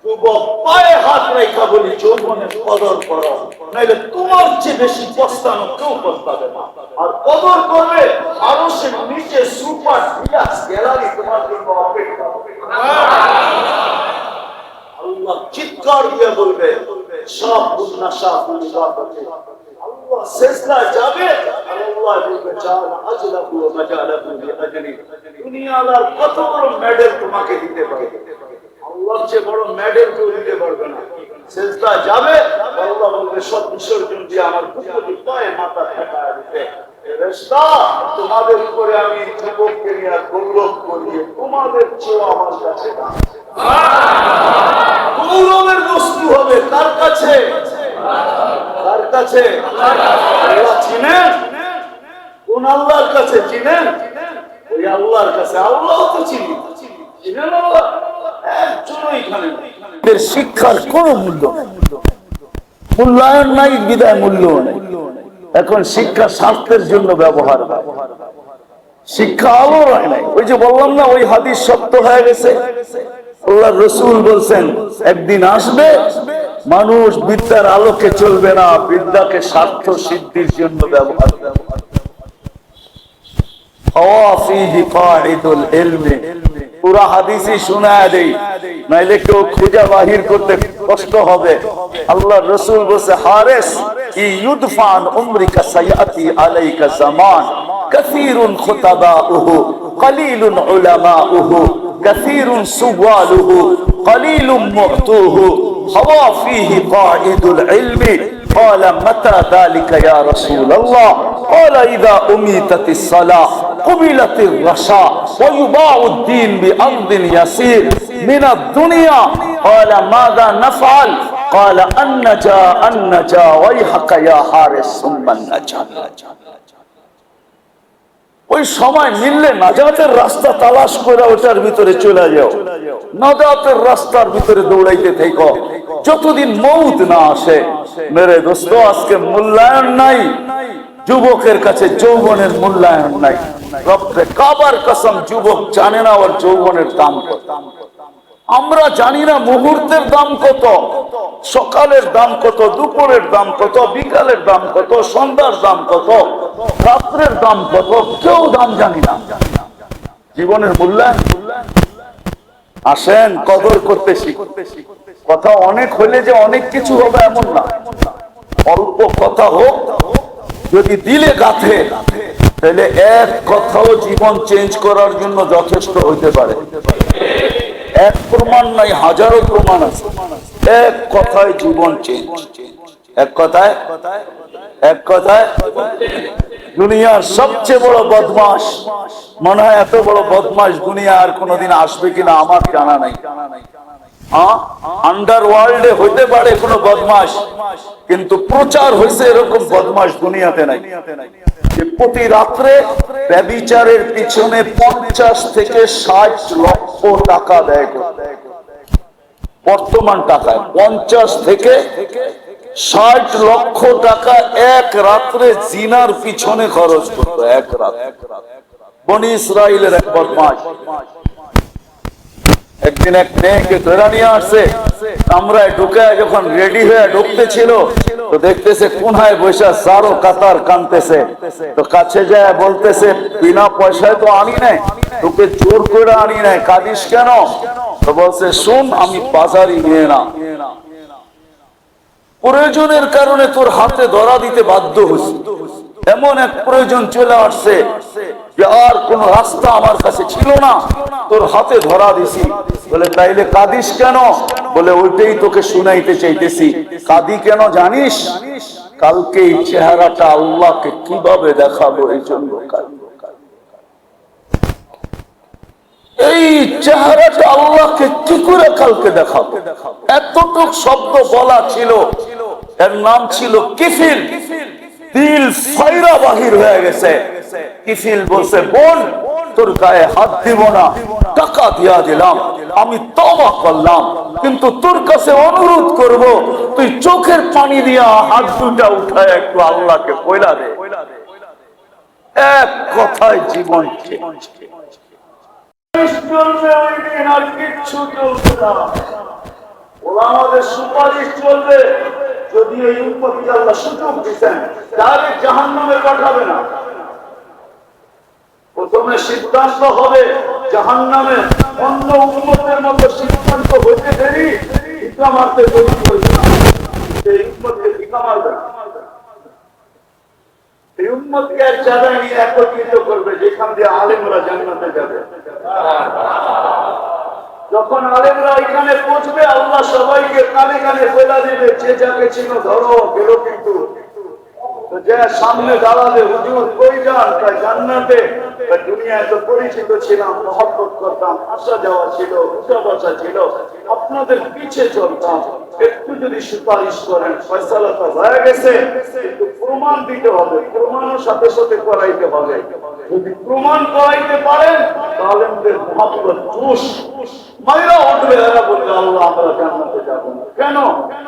যুবক পায়ে হাত রেখা বলি যৌবনের কদর করো, নাইলে তোমার চেয়ে বেশি পস্তানো কেউ পস্তাবে না। আর কদর করবে আরো সে নিচে সুপার ডিলাক্স গ্যালারি তোমার জন্য অপেক্ষা করবে। আল্লাহ চিৎকার দিয়ে বলবে সব গুনাহ সব গুনাহ করতে আল্লাহ সেজদা যাবে আর আল্লাহ বলবে চাল আজলাহু ওয়া মাজালাহু বিআজলি। দুনিয়ার কত বড় মেডেল তোমাকে দিতে পারে, আল্লাহর চেয়ে বড় মেডেল কেউ দিতে পারবে না। সেজদা যাবে আল্লাহ বলবে সব বিসর্জন দিয়ে আমার কুকুরের পায়ে মাথা ঠেকায় দিতে। ফেরেশতা তোমাদের উপরে আমি যুবককে নিয়ে গৌরব করি, তোমাদের চেয়ে আমার কাছে না। গৌরবের বস্তু হবে কার কাছে? কার কাছে? আল্লাহ চিনেন? কোন আল্লাহর কাছে চিনেন? ওই আল্লাহর কাছে। আল্লাহ তো চিনি, চিনেন আল্লাহ একজনই এখানে। শিক্ষার কোন মূল্যায়ন নাই, বিদায় মূল্য নাই। এখন শিক্ষা স্বার্থের জন্য ব্যবহার হয়, শিক্ষা আলো হয় নাই। ওই যে বললাম না, ওই হাদিস সত্য হয়ে গেছে। আল্লাহর রাসূল বলছেন একদিন আসবে মানুষ বিদ্যার আলোকে চলবে না, বিদ্যাকে স্বার্থ সিদ্ধির জন্য ব্যবহার করবে। পুরা হাদিসই শোনায় দেই, নাইলে কেউ খুঁজে বাহির করতে কষ্ট হবে। আল্লাহর রাসূল বলছে হারিস ইউদফান উমরিকা সায়াতি আলাইকা জামান কাসীরুন খুতাবাউহু কলিলুন উলামাউহু কাসীরুন সুওয়ালুহু কলিলুম মু'তুহু হাওয়া ফীহি কাঈদুল ইলমি قال متى ذلك يا رسول الله قال إذا أميتت الصلاة قبلت الرشاء ويباع الدين بأرض يسير من الدنيا قال ماذا نفعل قال النجا ويحك يا حارس ثم النجا। ওই সময় মিললে নাজাতের রাস্তা তালাশ করে ওটার ভিতরে চলে যাও, নাজাতের রাস্তার ভিতরে দৌড়াইতে থেকো যতদিন মউত না আসে। মেরে দোস্ত আজকে মূল্যায়ন নাই যুবকের কাছে, যৌবনের মূল্যায়ন নাই। রব্বে কাবার কসম যুবক জানে না ওর যৌবনের দাম কত। আমরা জানি না মুহূর্তের দাম কত, সকালের দাম কত, দুপুরের দাম কত, বিকালের দাম কত, সন্ধ্যার দাম কত, রাত্রের দাম কত, কেউ দাম জানি না। জীবনের মূল্যায়ন আসেন কদর করতে শিখতে। কথা অনেক হলে যে অনেক কিছু হবে এমন না, অল্প কথা হোক যদি দিলে গাথে তাহলে এক কথাও জীবন চেঞ্জ করার জন্য যথেষ্ট হইতে পারে। এক প্রমাণ নাই, হাজারো প্রমাণ আছে। এক কথায় জীবন চেঞ্জ, এক কথায়, এক কথায়। দুনিয়ার সবচেয়ে বড় বদমাশ, মনে হয় এত বড় বদমাশ দুনিয়া আর কোনোদিন আসবে কিনা আমার জানা নাই। আন্ডারওয়ার্ল্ডে হইতে পারে কোনো বদমাশ, কিন্তু প্রচার হয়েছে এরকম বদমাশ দুনিয়াতে নাই। প্রতি রাত্রে ব্যভিচারের পিছনে 50 থেকে 60 লক্ষ টাকা ব্যয় করে। বর্তমান টাকায় 50 থেকে 60 লক্ষ টাকা এক রাত্রে জিনার পিছনে খরচ করতো। এক রাত বনি ইসরাইলের এক বদমাশ একদিন এক মেয়েকে ধরে নিয়ে আসছে, কামরায় ঢুকে যখন রেডি হয়ে ঢুকতেছিল তো দেখতেছে কোনায় বসে চারো কাতার কানতেছে। তো কাছে যায় বলতেছে বিনা পয়সায় তো আনি নাই, তোকে জোর করে আনি নাই, কাঁদিস কেন? তো বলছে শুন আমি বাজারি নিয়ে না, প্রয়োজনের কারণে তোর হাতে ধরা দিতে বাধ্য হয়েছি। এমন এক প্রয়োজন চলে আসছে যে আর কোন রাস্তা আমার কাছে ছিল না, তোর হাতে ধরা দিছি। বলে তাইলে কাঁদিস কেন? বলে ওইটাই তোকে শুনাইতে চাইতেছি। কাঁদি কেন জানিস? কালকে এই চেহারাটা আল্লাহকে কিভাবে দেখাবো, এই জন্য এই চেহারাটা আল্লাহকে কি করে কালকে দেখাবো। এতটুক শব্দ বলা ছিল, এর নাম ছিল কিফিল। দিল ফায়রা বাহির হয়ে গেছে। কিফিল বলছে বোন তোর গায়ে হাত দিব না, টাকা দিয়া দিলাম, আমি তওবা করলাম, কিন্তু তোর কাছে অনুরোধ করব তুই চোখের পানি দিয়া হাত দুটা উঠায় একটু আল্লাহকে বইলা দে। এক কথায় জীবন চলবে, ওই দিন আর কিচ্ছু চলবে না। ওলামাদের সুপারিশ চলবে। যদি এই উম্মতকে আল্লাহ সুযোগ দিতেন ডাইরেক্ট জাহান্নামে পাঠাবে না, প্রথমে সিদ্ধান্ত হবে জাহান্নামে। অন্য উম্মতের মতো সিদ্ধান্ত হইতে দেরি, ভিক্ষা মারতে দেরি করবে না। এই উম্মতকে ভিক্ষা মারবে না, এই উম্মতকে এক জায়গায় নিয়ে একত্রিত করবে যেখান দিয়ে আলেমরা জান্নাতে যাবে। যখন আলেমরা এখানে পৌঁছবে আল্লাহ সবাইকে কানে কানে ফেলা দেবে, যে যাকে ছিল ধরো গেল, কিন্তু যে সামনে দাঁড়াবে হুজুর কই যান, তাই জান্নাতে। দুনিয়ায় তো পরিচিত ছিলাম, মহব্বত করতাম, আসা যাওয়া ছিল, উঠা বসা ছিল, আপনাদের পিছে চলতাম, একটু যদি সুপারিশ করেন ফয়সালা তো হয়ে গেছে, কিন্তু প্রমাণ দিতে হবে, প্রমাণের সাথে সাথে করাইতে হবে। যদি প্রমাণ করাইতে পারেন তাহলে আমাদের মহব্বত জোশ মাইরা উঠবে, এরা বলবে আল্লাহ আমরা জান্নাতে যাবো না। কেন?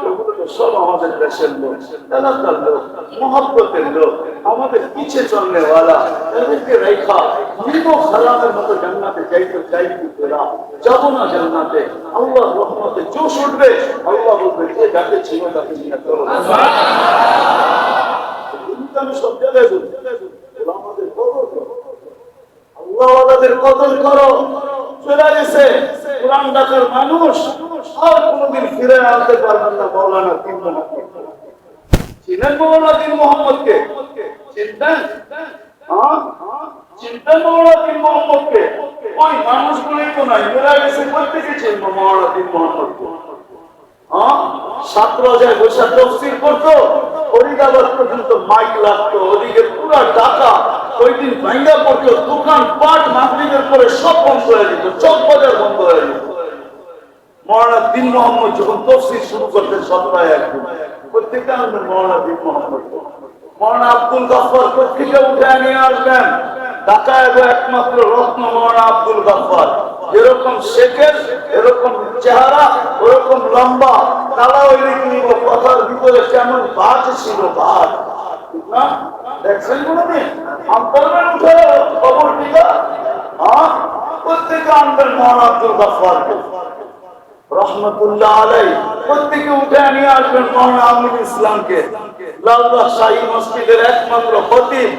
ওগুলো তো সব আমাদের দেশের লোক, এলাকার লোক, মহব্বতের লোক, আমাদের পিছে চলনেওয়ালা, এদেরকে রেখা নিব খালামের মতো জান্নাতে যাইতে চাইতে পেরা যাবো না জান্নাতে। আল্লাহ রহমতে জোশ উঠবে, আল্লাহ বলবে যে যাকে ছিল তাকে নিয়ে চলো। আমি সব জায়গায় বলছি আমাদের কদর করো, আল্লাহওয়ালাদের কদর করো। চলে গেছে কোরআন ডাকার মানুষ, আর কোনদিন ফিরে আনতে পারবেন না মাওলানা তিন মোহাম্মদ। চিনেন মাওলানা তিন মোহাম্মদকে? চিনতেন? চিনতেন মাওলানা তিন মোহাম্মদকে? ওই মানুষগুলোই তো নাই, ফিরে গেছে প্রত্যেকে চিনব মাওলানা তিন মোহাম্মদকে। ছাত্র যায় বসে তফসির করতো, ফরিদাবাদ পর্যন্ত মাইক লাগতো, ওদিকে পুরা ঢাকা ওই দিন ভাঙ্গা পড়তো, দোকান পাট মাগরিবের পরে সব বন্ধ হয়ে যেত, চক বাজার বন্ধ হয়ে যেত। মাওলানা দিন মোহাম্মদ যখন তফসির শুরু করতেন সপ্তাহে একদিন, প্রত্যেকটা আমাদের মাওলানা দিন মোহাম্মদ। মাওলানা আব্দুল গফফার প্রত্যেকে উঠে নিয়ে আসবেন, ঢাকায় একমাত্র রত্ন মাওলানা আব্দুল গফফার। যেরকম শেখের এরকম চেহারা, ওরকম লম্বা, কালা ওইরকম, কথার ভিতরে কেমন বাজ ছিল, বাজ। দেখছেন কোনদিন আন্তর্জাতিক উঠে খবর দিকা? প্রত্যেকে আনবেন মাওলানা আব্দুল গফফার রহমতুল্লাহ আলাই, প্রত্যেকে উঠে নিয়ে আসবেন মাওলানা আমিনুল ইসলামকে, লালবাগ শাহী মসজিদের একমাত্র খতিব,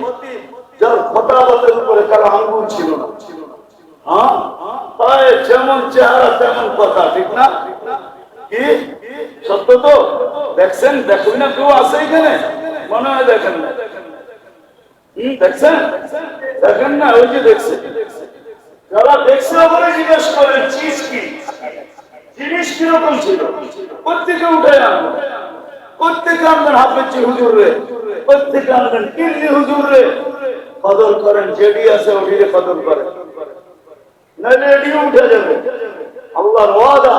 যার খোতাবতের উপরে কারো আঙ্গুল ছিল না। যেমন চেহারা তেমন কথা, ঠিক না? কি সত্য তো? দেখছেন? দেখুন না, কেউ আছে এখানে? মনে হয় দেখেন না। দেখছেন? দেখেন না? ওই যে দেখছে, যারা দেখছে ওখানে জিজ্ঞেস করেন চিজ কি, জিনিস কিরকম ছিল, প্রত্যেকে উঠে আনবেন, প্রত্যেকে আনবেন হাফেজ হুজুর রে, প্রত্যেকে আনবেন কিল্লি হুজুর রে। কদর করেন, যেটি আছে ওটিরে কদর করেন, নাইলে এটিও উঠে যাবে। আল্লাহর ওয়াদা,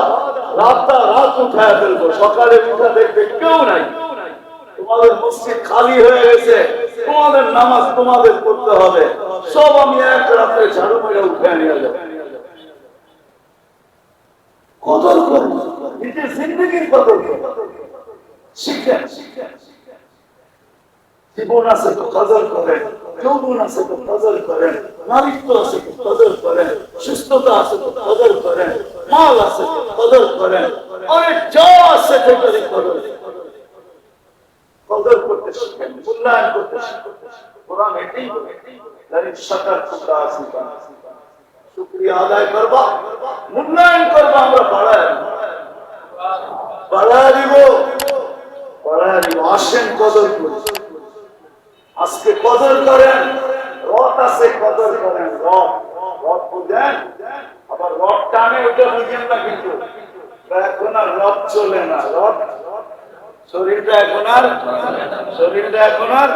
রাত উঠায় ফেলবো, সকালে উঠা দেখবে কেউ নাই, তোমাদের মসজিদ খালি হয়ে গেছে, তোমাদের নামাজ তোমাদের পড়তে হবে, সব আমি এক রাত্রে ঝাড়ু মেরে উঠে নিয়ে যাবো। কদর করুন, নিজের জিন্দগির কদর করুন, শিখেন। জীবন আছে তো কদর করেন, যৌবন আছে তো কদর করেন, নারীত্ব আছে তো কদর করেন, সুস্থতা আছে তো কদর করেন, মাল আছে তো কদর করেন, অনেক যা আছে সেটারই কদর কদর করতে শিখেন, মূল্যায়ন করতে শিখেন। কোরআন এটাই বলে, শুকরিয়া আদায় করবা, মূল্যায়ন করবা, আমরা বাড়ায় দিব, আসেন কদর করি। আজকে কদর করেন, রথ আছে কদর করেন, রথ বুঝেন, আবার রথ টানে ওটা বুঝেন না, কিন্তু এখন আর রথ চলে না, রথ শরীরটা এখন আর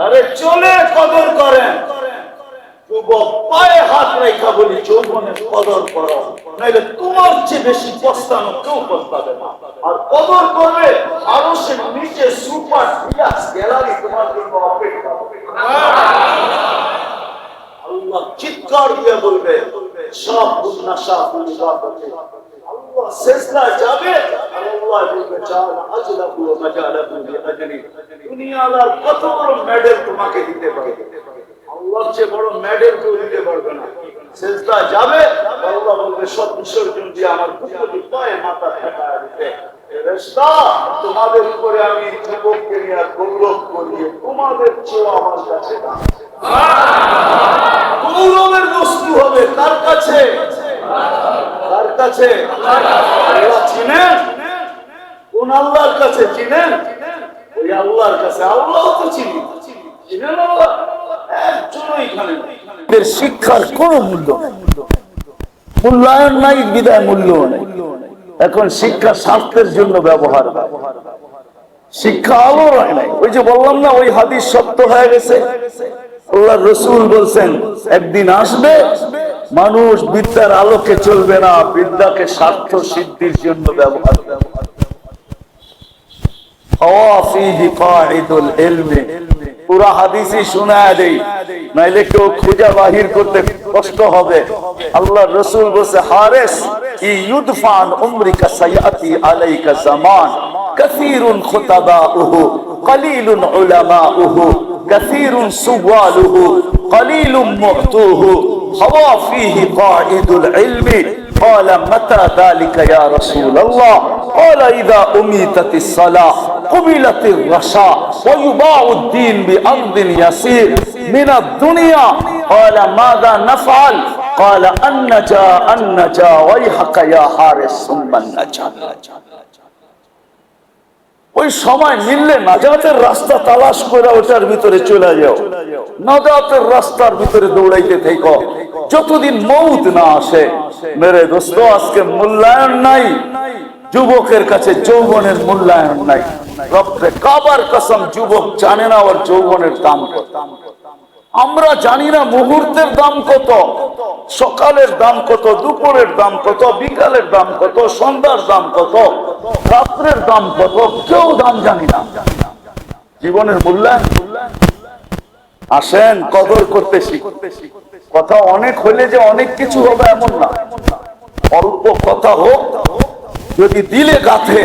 আরে চলে, কদর করেন। যুবক পায়ে হাত রেখা বলি যৌবনের কদর করো, নাইলে তোমার চেয়ে বেশি পস্তানো কেউ পস্তাবে না। আর কদর করবে আরো সে নিচে সুপার ডিলাক্স গ্যালারি তোমার জন্য অপেক্ষা করবে। আল্লাহ চিৎকার দিয়ে বলবে সব গুনাশা পরিবার করতে, আল্লাহ সেজদা যাবে, আর আল্লাহ বলবে জানা আজলাহু ওয়া মাজালাহু বিআজরি। দুনিয়ার কত বড় মেডেল তোমাকে দিতে পারে, আল্লাহর চেয়ে বড় মেডেল কেউ দিতে পারবে না। সেজদা যাবে, আল্লাহ বলবে সব বিসর্জন দিয়ে আমার কুকুরটি পায়ে মাথা ঠেকায় দিতে, ফেরেশতা, তোমাদের উপরে আমি যুবককে নিয়ে গৌরব করি, তোমাদের চেয়ে আমার কাছে দাম। গৌরবের বস্তু হবে কার কাছে? কার কাছে? আল্লাহ চিনেন? কোন আল্লাহর কাছে চিনেন? ওই আল্লাহর কাছে। আল্লাহ তো চিনি, চিনেন আল্লাহ একজনই এখানে। শিক্ষার কোন মূল্যায়ন নাই, বিদায় মূল্য নাই। এখন শিক্ষা স্বার্থের জন্য ব্যবহার, শিক্ষা আলো হয় নাই। ওই যে বললাম না, ওই হাদিস সত্য হয়ে গেছে। আল্লাহ রসুল বলছেন একদিন আসবে মানুষ বিদ্যার আলোকে চলবে না, বিদ্যাকে স্বার্থ সিদ্ধির জন্য ব্যবহার করবে। পুরা হাদিসই শোনায় দেই, নাইলে কেউ খুঁজে বাহির করতে কষ্ট হবে। আল্লাহ রসুল বলছে, হারেস ইউদফান উমরিকা সায়াতি আলাইকা জামান কাসীরুন খুতাবাউহু কলিলুন উলামাউহু কাসীরুন সুওয়ালুহু কলিলুম মু'তুহু হাওয়া ফীহি কাঈদুল ইলমি। قال متى ذلك يا رسول الله؟ قال إذا أميتت الصلاة قبلت الرشاء ويباع الدين بأرض يسير من الدنيا. قال ماذا نفعل؟ قال النجا ويحك يا حارس ثم النجا. ওই সময় মিললে নাজাতের রাস্তা তালাশ করে ওটার ভিতরে চলে যাও। নাজাতের রাস্তার ভিতরে দৌড়াইতে থেকো যতদিন মউত না আসে। মেরে দোস্ত, আজকে মূল্যায়ন নাই যুবকের কাছে, যৌবনের মূল্যায়ন নাই। রব্বে কাবার কসম, যুবক জানে না ওর যৌবনের দাম কত। আমরা জানি না মুহূর্তের দাম কত, সকালের দাম কত, দুপুরের দাম কত, বিকালের দাম কত, সন্ধ্যার দাম কত, রাত্রের দাম কত, কেউ দাম জানি না। জীবনের মূল্যায়ন আসেন কদর করতে শিখতে। কথা অনেক হলে যে অনেক কিছু হবে এমন না। অল্প কথা হোক, যদি দিলে গাথে,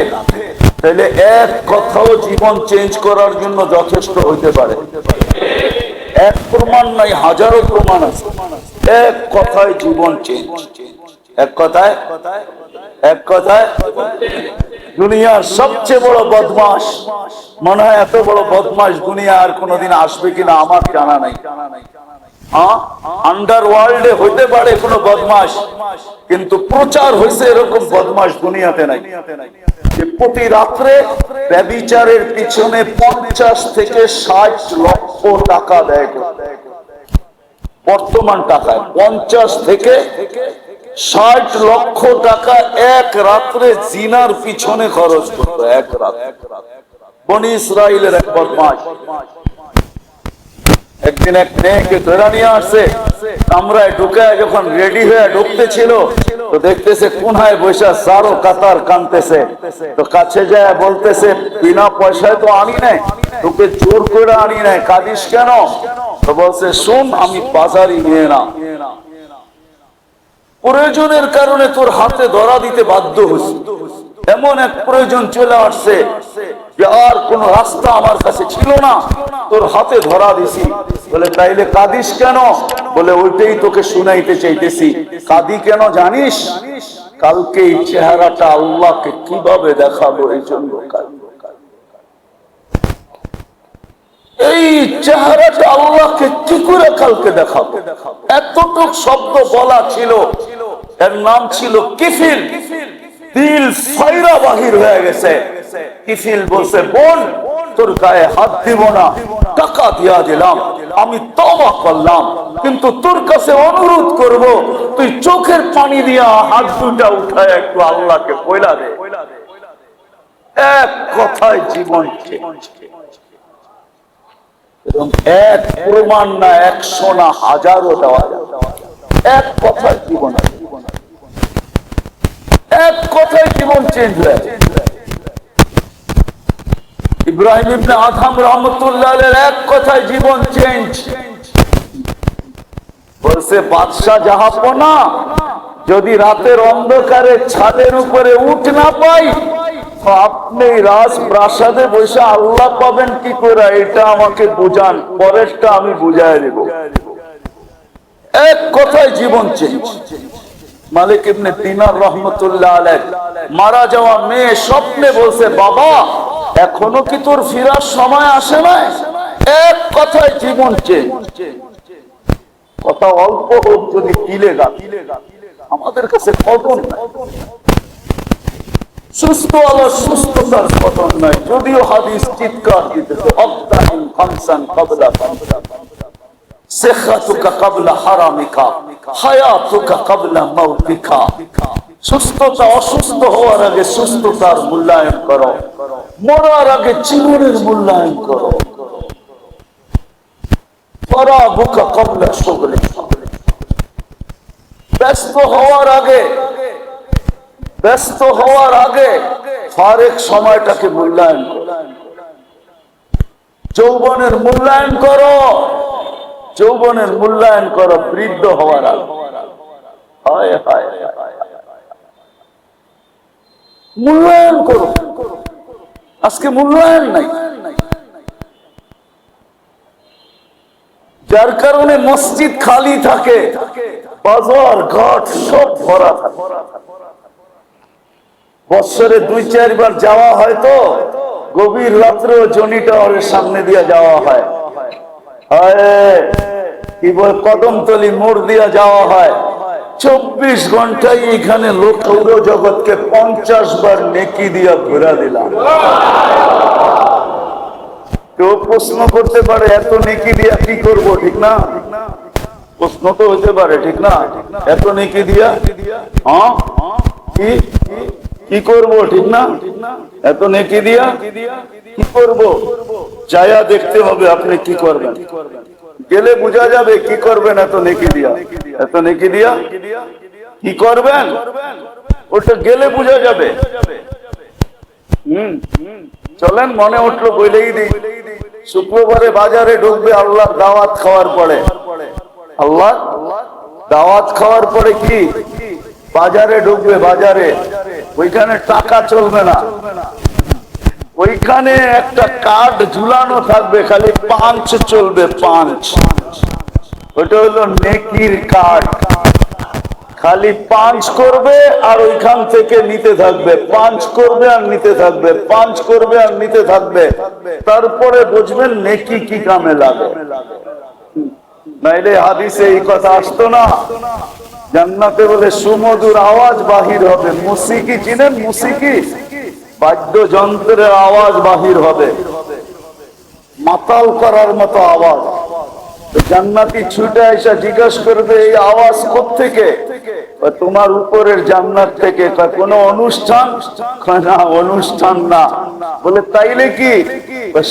তাহলে এক কথাও জীবন চেঞ্জ করার জন্য যথেষ্ট হইতে পারে। এক প্রমাণ নাই, হাজারো প্রমাণ আছে। এক কথায় জীবন চেঞ্জ, এক কথায়, এক কথায়। দুনিয়ার সবচেয়ে বড় বদমাস, মনে হয় এত বড় বদমাস দুনিয়া আর কোনোদিন আসবে কিনা আমার জানা নাই। আন্ডারওয়ার্ল্ডে হইতে পারে কোনো বদমাস, কিন্তু প্রচার হয়েছে এরকম বদমাস দুনিয়াতে নাই। প্রতি রাত্রে ব্যভিচারের পিছনে 50 থেকে 60 লক্ষ টাকা দেয়। বর্তমান টাকায় 50 থেকে 60 লক্ষ টাকা এক রাত্রে জিনার পিছনে খরচ করতো। এক রাত। বনি ইসরাইলের এক বদমাস একদিন এক মেয়েকে ধরে নিয়ে আসছে, কামরায় ঢুকে যখন রেডি হয়ে ঢুকতেছিল তো দেখতেছে কোনায় বসে চারো কাতার কানতেছে। তো কাছে যায় বলতেছে, বিনা পয়সায় তো আনি নাই, তোকে জোর করে আনি নাই, কাঁদিস কেন? তো বলছে, শুন, আমি বাজারি নিয়ে না, প্রয়োজনের কারণে তোর হাতে ধরা দিতে বাধ্য হয়েছি। এমন এক প্রয়োজন চলে আসছে যে আর কোন রাস্তা আমার কাছে ছিল না, তোর হাতে ধরা দিছি। বলে, তাইলে কাঁদিস কেন? বলে, ওইটাই তোকে শুনাইতে চাইতেছি। কাঁদি কেন জানিস? কালকে এই চেহারাটা আল্লাহকে কিভাবে দেখাবো, এই জন্য এই চেহারাটা আল্লাহকে কি করে কালকে দেখাবো। এতটুক শব্দ বলা ছিল, এর নাম ছিল কিফিল। দিল ফায়রা বাহির হয়ে গেছে। কিফিল বলছে, বোন, তোর গায়ে হাত দিব না, টাকা দিয়া দিলাম, আমি তওবা করলাম, কিন্তু তোর কাছে অনুরোধ করব, তুই চোখের পানি দিয়া হাত দুটা উঠায় একটু আল্লাহকে বইলা দে। এক কথায় জীবন এবং এক প্রমাণ না, 100 না, হাজারও দেওয়া যায়। এক কথায় জীবন, এক কথায় জীবন চেঞ্জ হয়ে। ইব্রাহিম ইবনে আদহাম রাহমাতুল্লাহ আলাইহির এক কথায় জীবন চেঞ্জ। বলছে, বাদশা জাহাপনা, যদি রাতের অন্ধকারে ছাদের উপরে উঠ না পাই, তো আপনি রাজপ্রাসাদে বসে আল্লাহ পাবেন কি করে, এটা আমাকে বুঝান, পরেরটা আমি বুঝাই দেব। এক কথায় জীবন চেঞ্জ। মালিক ইবনে দিনার রহমতুল্লাহ আলাইহ মারা যাওয়া মেয়ে স্বপ্নে বলছে, বাবা এখনো কি তোর ফিরার সময় আসে নাই? এক কথায় জীবন চেঞ্জ। কথা অল্প হোক যদি তিলেগা, আমাদের কাছে কদর নাই। সুস্থ আলো সুস্থতার কদর নাই, যদিও হাদিস চিৎকার দিতেছে অক্তাহিন খামসান ক্বাবলা খামসা, সিহহাতুকা ক্বাবলা হারামিকা, হায়াতুকা ক্বাবলা মাউতিকা। সুস্থতা অসুস্থ হওয়ার আগে সুস্থতার মূল্যায়ন করো, মরার আগে জীবনের মূল্যায়ন করো। ফারাগুকা ক্বাবলা শুগলিকা, ব্যস্ত হওয়ার আগে ফারেক সময়টাকে মূল্যায়ন করো। যৌবনের মূল্যায়ন করো বৃদ্ধ হওয়ার আগে। হায় হায় মূল্যায়ন করো, আজকে মূল্যায়ন নাই, যার কারণে মসজিদ খালি থাকে, বাজার ঘাট সব ভরা থাকে। বছরে 2-4 বার যাওয়া হয়, তো গভীর রাত্রে জনি টাওয়ারের সামনে দিয়ে যাওয়া হয়, কি বল কদমতলি মোড় দিয়ে যাওয়া হয়। 24 ঘন্টায় এখানে লোক জগৎকে 50 বার নেকি দিয়া ঘুরা দিলাম। কেউ প্রশ্ন করতে পারে এত নেকি দিয়া কি করব, ঠিক না? প্রশ্ন তো হইতে পারে, ঠিক না? এত নেকি দিয়া কি করব, ঠিক না? এত নেকি দিয়া কি করব? যায়া দেখতে হবে আপনি কি করবেন, গেলে বোঝা যাবে কি করবেন। এত নেকি দিয়া কি করবেন ওটা গেলে বোঝা যাবে। চলেন, মনে উঠলো বলেই দিই, শুক্রবারে বাজারে ঢুকবে আল্লাহর দাওয়াত খাওয়ার পরে। আল্লাহ দাওয়াত খাওয়ার পরে কি বাজারে ঢুকবে, বাজারে ওইখানে টাকা চলবে না, ওইখানে একটা কার্ড ঝুলানো থাকবে, খালি পাঁচ চলবে, পাঁচ। ওইটা হলো নেকির কার্ড, খালি পাঁচ করবে আর ওইখান থেকে নিতে থাকবে, পাঁচ করবে আর নিতে থাকবে, পাঁচ করবে আর নিতে থাকবে। তারপরে বুঝবেন নেকি কি কামে লাগে। নাইলে হাদিসে এই কথা আসতো না, জান্নাতে বলে সুমধুর আওয়াজ বাহির হবে। মুসিকি চিনেন? মুসিকি বাদ্যযন্ত্রের আওয়াজ বাহির হবে, মাতাল করার মতো আওয়াজ। জান্নাতি ছুটে এসে জিজ্ঞাসা করবে এই আওয়াজ কোত্থেকে? তোমার উপরের জান্নাত থেকে। কোন অনুষ্ঠান? না, অনুষ্ঠান না। বলে তাইলে কি?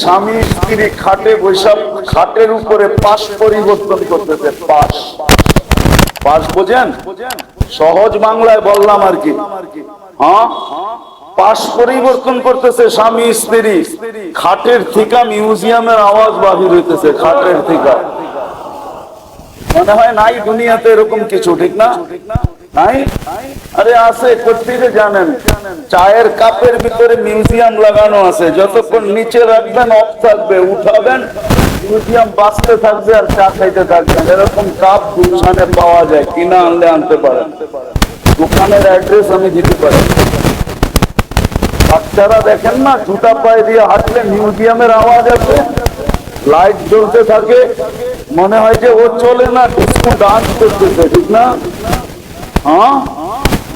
স্বামী স্ত্রী খাটে বৈশাখ, খাটের উপরে পাশ পরিবর্তন করতেছে। পাশ পাশ বোঝেন? সহজ বাংলায় বললাম আর কি। হ্যাঁ, পাশ পরিবর্তন করতেছে স্বামী স্ত্রী, খাটের থেকে মিউজিয়ামের আওয়াজ বাহির হইতেছে, খাটের থেকে। মনে হয় নাই দুনিয়াতে এরকম কিছু, ঠিক না? নাই? আরে আছে, কোথেকে জানেন? চায়ের কাপের ভিতরে মিউজিয়াম লাগানো আছে, যতক্ষণ নিচে রাখবেন অফ থাকবে, উঠাবেন মিউজিয়াম বাঁচতে থাকবে আর চা খাইতে থাকবেন। এরকম কাপ গুলশানে পাওয়া যায়, কিনা আনলে আনতে পারেন, দোকানের অ্যাড্রেস আমি দিতে পারি। বাচ্চারা দেখেন না, জুতা পায়ে দিয়ে হাঁটলে মিউজিয়ামের আওয়াজ আছে, লাইট জ্বলতে থাকে, মনে হয় যে ও চলে না, ডিস্কো ডান্স করতেছে, ঠিক না? হ্যাঁ,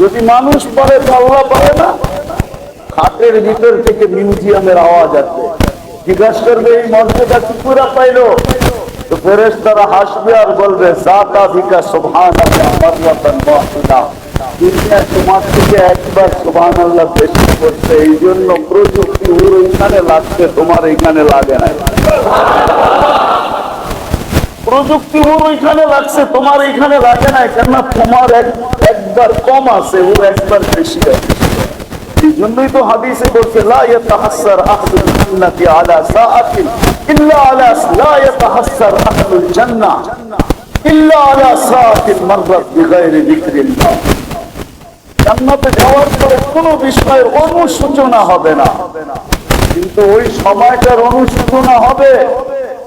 যদি মানুষ পারে তো আল্লাহ পারে না? খাটের ভিতর থেকে মিউজিয়ামের আওয়াজ আছে। জিজ্ঞাসা করবে এই মর্যাদা কি পুরা পাইলো? তো ফেরেশতারা হাসবে আর বলবে জাতা বিকা সুবহানাল্লাহ মাররাতান ওয়াহিদা। দুনিয়া তোমার থেকে একবার সুবহানাল্লাহ বেশি করছে, এই জন্য প্রযুক্তি ওর ওইখানে লাগছে, তোমার এইখানে লাগে না। প্রযুক্তি ওর ওইখানে লাগছে, তোমার এইখানে লাগে না, কেন? তোমার একবার কম আছে, ওর একবার বেশি আছে। এই জন্যই তো হাদিসে বলছে লা ইয়াতাহাসসার আহলুল জান্নাতি আলা সাআতিন ইল্লা আলা লা ইয়াতাহাসসার আহলুল জান্নাহ ইল্লা আলা সাআতিন মাররাত বিগাইরি যিকরিল্লাহ। জান্নাতে যাওয়ার পরে কোনো বিষয়ের অনুশোচনা হবে না, কিন্তু ওই সময়টার অনুশোচনা হবে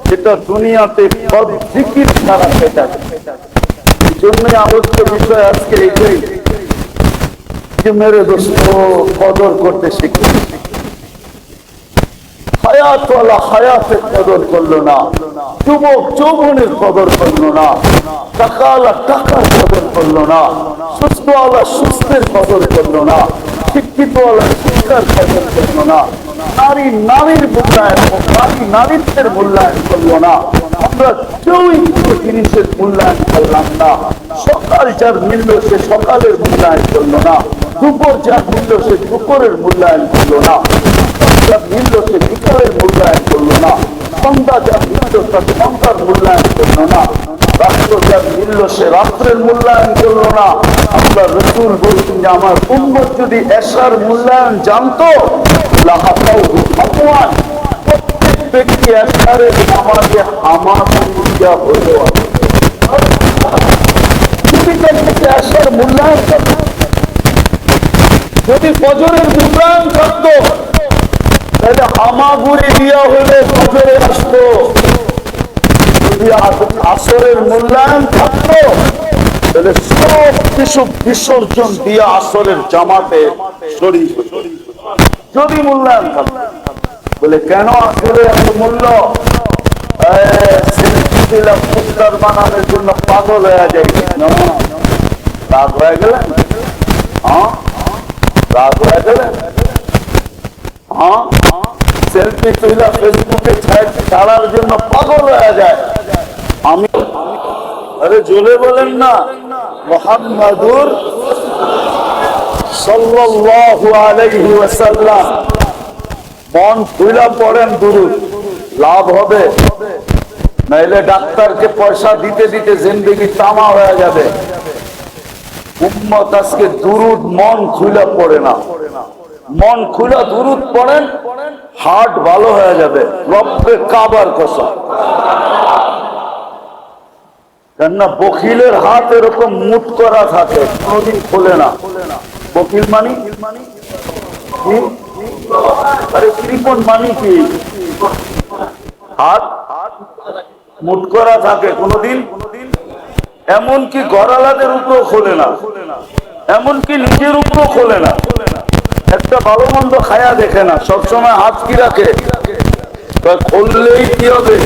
যেটা দুনিয়াতে জিকির ছাড়া পেটা। এই জন্যই আলোচ্য বিষয় আজকে এইটাই। যে মেরে দোস্ত কদর করতে শিখবে। হায়াতওয়ালা হায়াতের কদর করলো না, যুবক যৌবনের কদর করলো না, টাকাওয়ালা টাকার কদর করলো না, সুস্থওয়ালা সুস্থের কদর করলো না, শিক্ষিতওয়ালা শিক্ষার কদর করলো না, নারী নারীর মূল্যায়ন, নারী নারীত্বের মূল্যায়ন করলো না। আমরা কেউই কোনো জিনিসের মূল্যায়ন করলাম না। সকাল যার মূল্য সে সকালের মূল্যায়ন করলো না, দুপুর যার মূল্য সে দুপুরের মূল্যায়ন করলো না, যার মূল্য সে বিকালের মূল্যায়ন করলো না, সন্ধ্যা যার মূল্য তার সন্ধ্যার মূল্যায়ন করলো না, রাত্র যার মূল্য সে রাত্রের মূল্যায়ন করলো না। আমরা রাসূল বলছেন যে আমার উম্মত যদি এশার মূল্যায়ন জানতো, প্রত্যেক ব্যক্তি এশারের নামাজে হামাস দিয়া হলো। যদি এশার মূল্যায়ন করতো, যদি ফজরের মূল্যায়ন করতো, তাহলে হামাগুড়ি দিয়া হলে ফজরে আসতো। যদি আসরের মূল্যায়ন থাকতো, তাহলে সব কিছু বিসর্জন দিয়ে আসরের জামাতে শরীর হতো। যদি মূল্যায়ন থাকতো, বলে কেন আসলে এত মূল্য? পুস্টার বানানোর জন্য পাগল হয়ে যায়। রাগ হয়ে গেলেন? রাগ হয়ে গেলেন? সেলফি তুইলা ফেসবুকে ছাড়ার জন্য পাগল হয়ে যায়। আমি আরে জোরে বলেন না, মুহাম্মাদুর সাল্লাল্লাহু আলাইহি ওয়াসাল্লাম। মন খুইলা পড়েন দুরূদ, লাভ হবে। নাইলে ডাক্তারকে পয়সা দিতে দিতে জিন্দেগি তামা হয়ে যাবে। উম্মত আজকে দুরূদ মন খুইলা পড়ে না। মন খুলা দুরূদ পড়েন, হার্ট ভালো হয়ে যাবে। রব্বে কাবার কসম। কেননা বকিলের হাত এরকম মুট করা থাকে, কোনদিন খোলে না। বকিল মানি কি? আরে কৃপণ মানি কি? হাত মুট করা থাকে, কোনদিন এমনকি গড়ালাদের উপরও খোলে না, এমনকি নিজের উপরও খোলে না। একটা ভালো মন্দ খায়া দেখে না, সবসময় হাত কি রাখে? খুললেই কি হবে?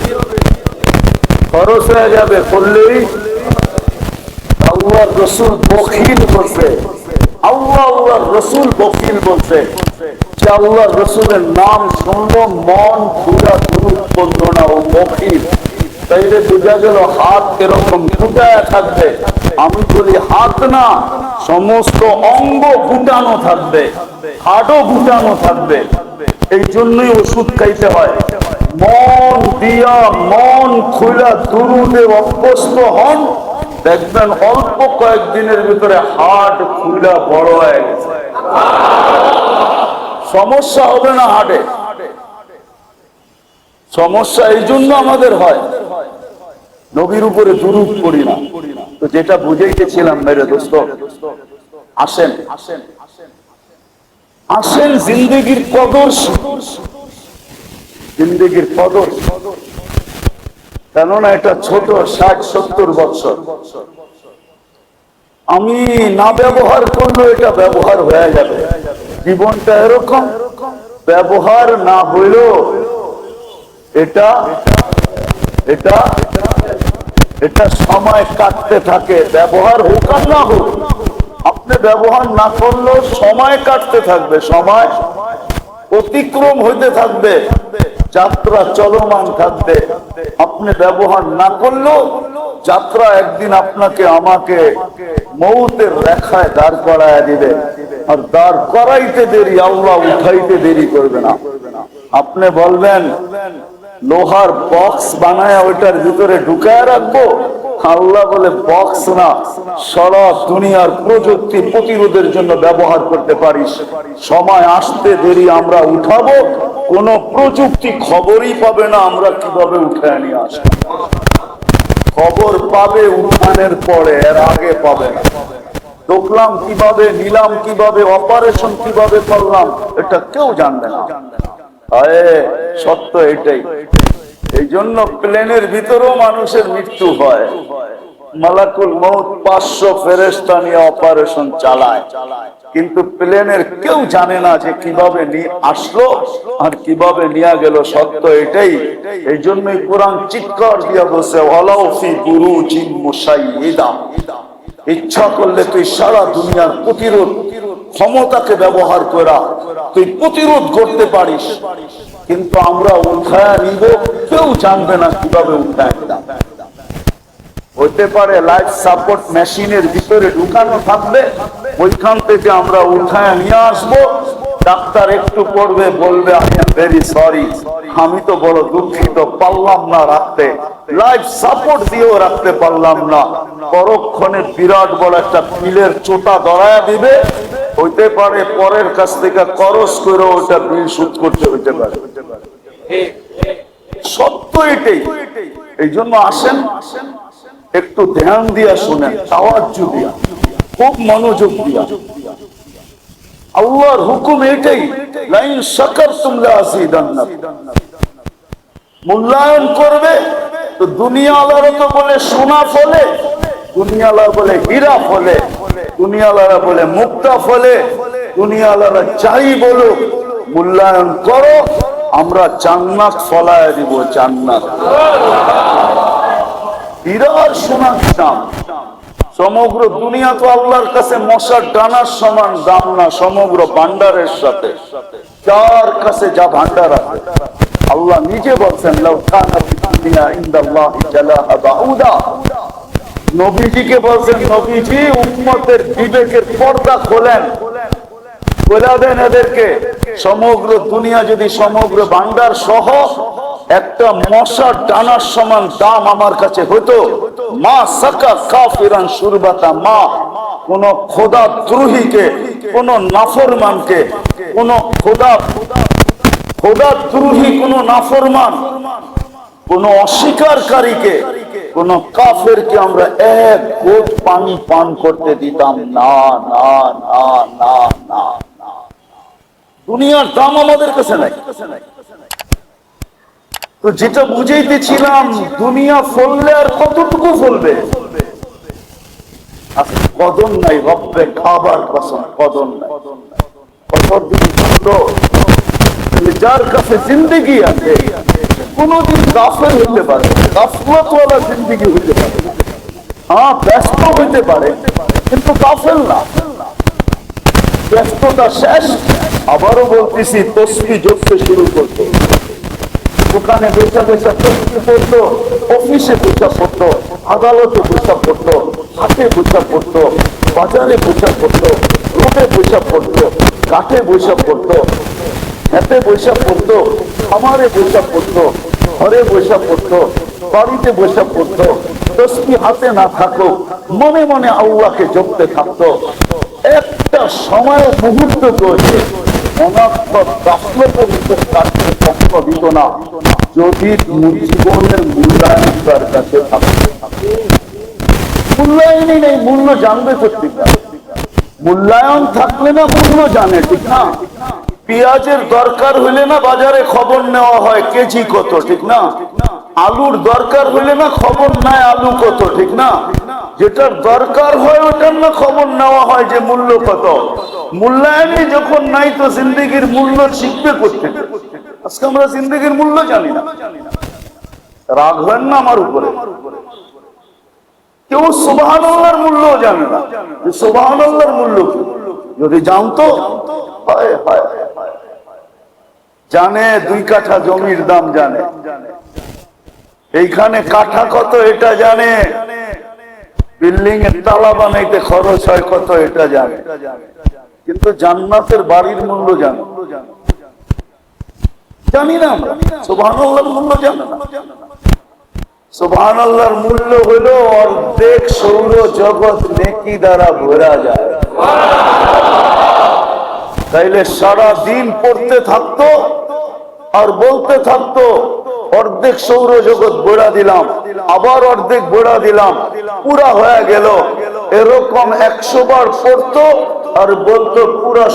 খরচ হয়ে যাবে। খুললেই আল্লাহর রাসূল বখিল বলছে, আল্লাহর রাসূল বখিল বলছে যে আল্লাহর রাসূলের নাম শুনলো মন পুরা দুরূদ পড়লো না, ও বখিল। তাইলে বোঝা গেল হাত এরকম ফুটায় থাকবে। আমি বলি হাত না, সমস্ত অঙ্গ ফুটানো থাকবে, হাড়ও ফুটানো থাকবে। এই জন্যই ওষুধ খাইতে হয়। মন দিয়া মন খুলা দুরূদে অভ্যস্ত হন, দেখবেন অল্প কয়েকদিনের ভিতরে হাট খুলা বড় হয়ে গেছে। সমস্যা হবে না হাটে। সমস্যা এই জন্য আমাদের হয়, নবীর উপরে দুরূদ পড়ি না। তো যেটা বুঝাইতেছিলাম মেরে দোস্ত, আসেন আসেন জিন্দেগির কদর, জিন্দেগির কদর। কেননা এটা ছোট, 60-70 বছর। আমি না ব্যবহার করলে এটা ব্যবহার হয়ে যাবে। জীবনটা এরকম, ব্যবহার না হইলেও এটা এটা এটা সময় কাটতে থাকে। ব্যবহার হোক আর না হোক, আপনি ব্যবহার না করলেও সময় কাটতে থাকবে, সময় অতিক্রম হইতে থাকবে, যাত্রা চলমান থাকবে। আপনি ব্যবহার না করলেও যাত্রা একদিন আপনাকে আমাকে মৌতের রেখায় দাঁড় করায় দিবে। আর দাঁড় করাইতে দেরি, আল্লাহ উঠাইতে দেরি করবে না। আপনি বলবেন লোহার বক্স বানায় ওইটার ভিতরে ঢুকায় রাখবো, আল্লাহ বলে বক্স না, সারা দুনিয়ার প্রযুক্তি প্রতিরোধের জন্য ব্যবহার করতে পারিস। সময় আসতে দেরি, আমরা উঠাবো, কোন প্রযুক্তি খবরই পাবে না আমরা কিভাবে উঠায় নিয়ে আসবো। খবর পাবে উঠানের পরে, এর আগে পাবে না। ঢুকলাম কিভাবে, নিলাম কিভাবে, অপারেশন কিভাবে করলাম, এটা কেউ জানবে না। সত্য এটাই। এই জন্য প্লেনের ভিতরেও মানুষের মৃত্যু হয়। মালাকুল মউত 500 ফেরেশতা নিয়ে অপারেশন চালায়, কিন্তু প্লেনের কেউ জানে না যে কিভাবে নিয়ে আসলো আর কিভাবে নিয়ে গেল। সত্য এটাই। এই জন্যই কোরআন চিৎকার দিয়া বসে, ওয়ালাউ ফি বুরুজিন মুশাইয়্যিদা, ইচ্ছা করলে তুই সারা দুনিয়ার প্রতিরোধ ক্ষমতাকে ব্যবহার করা তুই প্রতিরোধ করতে পারিস, কিন্তু আমরা উঠায় নিব, কেউ জানবে না কিভাবে উঠায় নিলাম। হতে পারে লাইফ সাপোর্ট মেশিনের ভিতরে ঢুকানো থাকবে, ওইখান থেকে আমরা উঠায় নিয়ে আসবো। ডাক্তার একটু পড়বে, বলবে আই এম ভেরি সরি, আমি তো বড় দুঃখিত, পারলাম না রাখতে, লাইফ সাপোর্ট দিয়েও রাখতে পারলাম না। পরক্ষণে বিরাট বড় একটা বিলের চোটা ধরায়া দিবে। হইতে পারে পরের কাছ থেকে করস করে ওটা বিল শোধ করতে হইতে পারে। সত্য এটাই। এই জন্য আসেন একটু ধ্যান দিয়া শুনেন, তাওয়াজ্জু দিয়া, খুব মনোযোগ দিয়া। আল্লাহর হুকুম এটাই, লাইন শাকারতুম লাযিদান্নাকুম। মূল্যায়ন করবে তো দুনিয়াওয়ালারা তো বলে সোনা ফলে, দুনিয়াওয়ালা বলে হীরা ফলে, দুনিয়াওয়ালারা বলে মুক্তা ফলে, দুনিয়াওয়ালারা যাই বলো মূল্যায়ন করো, আমরা জান্নাত ফলায় দিব। জান্নাত হীরা আর সোনার দাম, সমগ্র দুনিয়া তো আল্লাহর কাছে মশার ডানার সমান দাম না। সমগ্র ভান্ডারের সাথে যার কাছে যা ভান্ডার আছে, আল্লাহ নিজে বলছেন লাউ কানা ফিদ দুনিয়া ইনদাল্লাহি জালাহা বাউদা। নবীজিকে বলছেন, নবীজি উম্মতের বিবেকের পর্দা খোলেন, বলে দেন এদেরকে, সমগ্র দুনিয়া যদি সমগ্র ভান্ডার সহ একটা মশার ডানার সমান দাম আমার কাছে হতো, মা সাকা কাফিরান শুরবাতা মা, কোন খোদা দ্রোহীকে, কোন নাফরমানকে, কোন খোদা দ্রোহী, কোন নাফরমান, কোন অস্বীকারীকে, কোন কাফেরকে আমরা এক ঘোট পানি পান করতে দিতাম না, না, না, না, না। দুনিয়ার দাম আমাদের কাছে নাই। তো যেটা বুঝাইতেছিলাম, দুনিয়া ফললে আর কতটুকু ফলবে, কদর নাই। রব্বে খাবার কসম, কদর নাই। যার কাছে জিন্দেগি আছে কোনদিন কাফের হইতে পারে, গাফলতওয়ালা জিন্দেগি হইতে পারে, হ্যাঁ ব্যস্ত হইতে পারে, কিন্তু কাফের না। ব্যস্ততা শেষ, আবারও বলতেছি, তসবিহ জপতে শুরু করতে। দোকানে বসে বসে তসবিহ পড়তো, অফিসে বসে পড়তো, আদালতে বসে পড়তো, হাটে বসে পড়তো, বাজারে বসে পড়তো, রোডে বসে পড়তো, কাঠে বসে পড়তো, খেতে বসে পড়তো, খামারে বসে পড়তো, ঘরে বসে পড়তো, বাড়িতে বসে পড়তো। তসবিহ হাতে না থাকো, মনে মনে আল্লাহকে জপতে থাকতো। একটা সময় মুহূর্ত করছে অনাত্মক গাফলতের ভিতর কাটতে কষ্ট দিত না, যদি জীবনের মূল্যায়ন তার কাছে থাকতো। মূল্যায়নই নেই, মূল্য জানবে করতে পারে। মূল্যায়ন থাকলে না মূল্য জানে, ঠিক না? পেঁয়াজের দরকার হইলে না বাজারে খবর নেওয়া হয় কেজি কত, ঠিক না? আলুর দরকার হইলে না খবর নেয় আলু কত, ঠিক না? যেটার দরকার হয় ওটার না খবর নেওয়া হয় যে মূল্য কত। মূল্যায়নই যখন নাই, তো জিন্দগির মূল্য শিখবে করতে। আজকে আমরা জিন্দগির মূল্য জানি না। রাগ হয় না আমার উপরে? কেউ সুবহানাল্লাহর মূল্য জানে না, সুবহানাল্লাহর মূল্য কি। যদি জানতো, জানে 2 কাঠা জমির দাম জানে, এইখানে কাঠা কত এটা জানে, বিল্ডিং এর তালা বানাইতে খরচ হয় কত এটা জানে, কিন্তু জান্নাতের বাড়ির মূল্য জানে জানি না আমরা। সুবহানাল্লাহর মূল্য জানে না। সুবহানাল্লাহর মূল্য হলো অর্ধেক সৌর জগৎ নেকি দ্বারা ভরা যায়। তাইলে সারা দিন পড়তে থাকতো আর বলতে থাকতো অর্ধেক সৌর জগৎ ভরা দিলাম, আবার অর্ধেক ভরা দিলাম, পুরা হয়ে গেল। এরকম 100 বার পড়তো আর বলতো পুরা